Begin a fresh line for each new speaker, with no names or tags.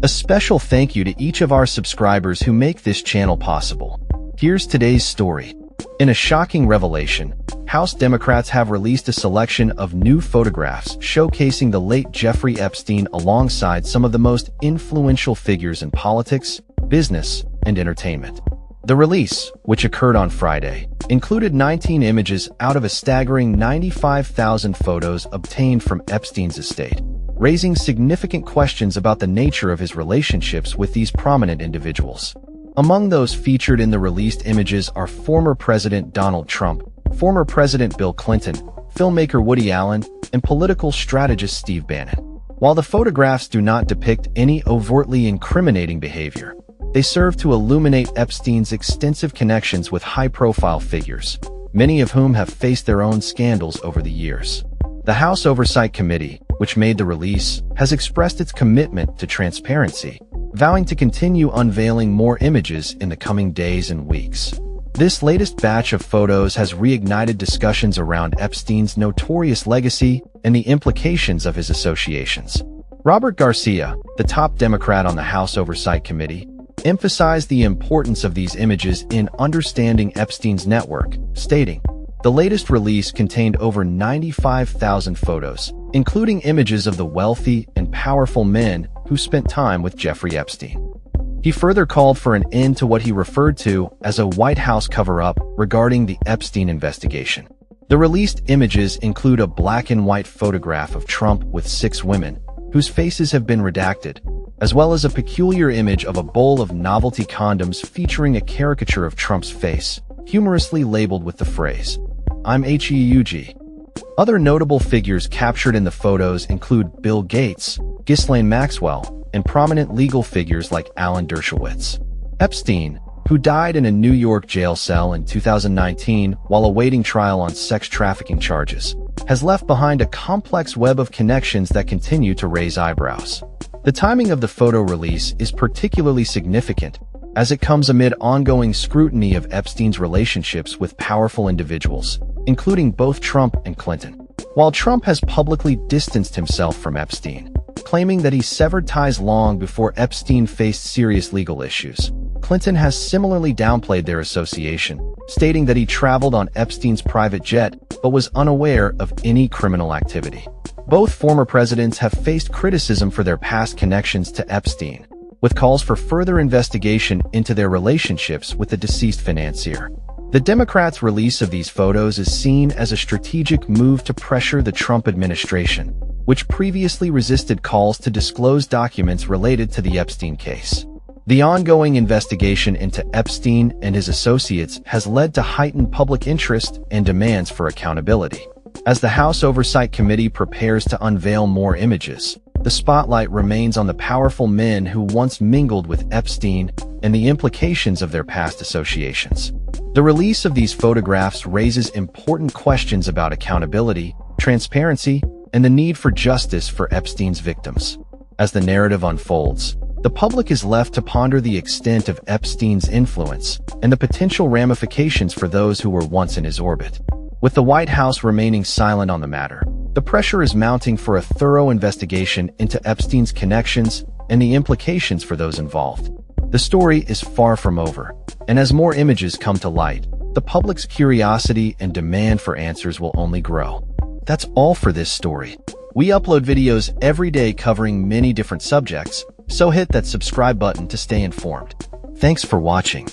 A special thank you to each of our subscribers who make this channel possible. Here's today's story. In a shocking revelation, House Democrats have released a selection of new photographs showcasing the late Jeffrey Epstein alongside some of the most influential figures in politics, business, and entertainment. The release, which occurred on Friday, included 19 images out of a staggering 95,000 photos obtained from Epstein's estate, raising significant questions about the nature of his relationships with these prominent individuals. Among those featured in the released images are former President Donald Trump, former President Bill Clinton, filmmaker Woody Allen, and political strategist Steve Bannon. While the photographs do not depict any overtly incriminating behavior, they serve to illuminate Epstein's extensive connections with high-profile figures, many of whom have faced their own scandals over the years. The House Oversight Committee, which made the release, has expressed its commitment to transparency, vowing to continue unveiling more images in the coming days and weeks. This latest batch of photos has reignited discussions around Epstein's notorious legacy and the implications of his associations. Robert Garcia, the top Democrat on the House Oversight Committee, emphasized the importance of these images in understanding Epstein's network, stating, "The latest release contained over 95,000 photos, including images of the wealthy and powerful men who spent time with Jeffrey Epstein." He further called for an end to what he referred to as a White House cover-up regarding the Epstein investigation. The released images include a black-and-white photograph of Trump with 6 women, whose faces have been redacted, as well as a peculiar image of a bowl of novelty condoms featuring a caricature of Trump's face, humorously labeled with the phrase, "I'm HEUG." Other notable figures captured in the photos include Bill Gates, Ghislaine Maxwell, and prominent legal figures like Alan Dershowitz. Epstein, who died in a New York jail cell in 2019 while awaiting trial on sex trafficking charges, has left behind a complex web of connections that continue to raise eyebrows. The timing of the photo release is particularly significant, as it comes amid ongoing scrutiny of Epstein's relationships with powerful individuals, including both Trump and Clinton. While Trump has publicly distanced himself from Epstein, claiming that he severed ties long before Epstein faced serious legal issues, Clinton has similarly downplayed their association, stating that he traveled on Epstein's private jet but was unaware of any criminal activity. Both former presidents have faced criticism for their past connections to Epstein, with calls for further investigation into their relationships with the deceased financier. The Democrats' release of these photos is seen as a strategic move to pressure the Trump administration, which previously resisted calls to disclose documents related to the Epstein case. The ongoing investigation into Epstein and his associates has led to heightened public interest and demands for accountability. As the House Oversight Committee prepares to unveil more images, the spotlight remains on the powerful men who once mingled with Epstein and the implications of their past associations. The release of these photographs raises important questions about accountability, transparency, and the need for justice for Epstein's victims. As the narrative unfolds, the public is left to ponder the extent of Epstein's influence and the potential ramifications for those who were once in his orbit. With the White House remaining silent on the matter, the pressure is mounting for a thorough investigation into Epstein's connections and the implications for those involved. The story is far from over, and as more images come to light, the public's curiosity and demand for answers will only grow. That's all for this story. We upload videos every day covering many different subjects, so hit that subscribe button to stay informed. Thanks for watching.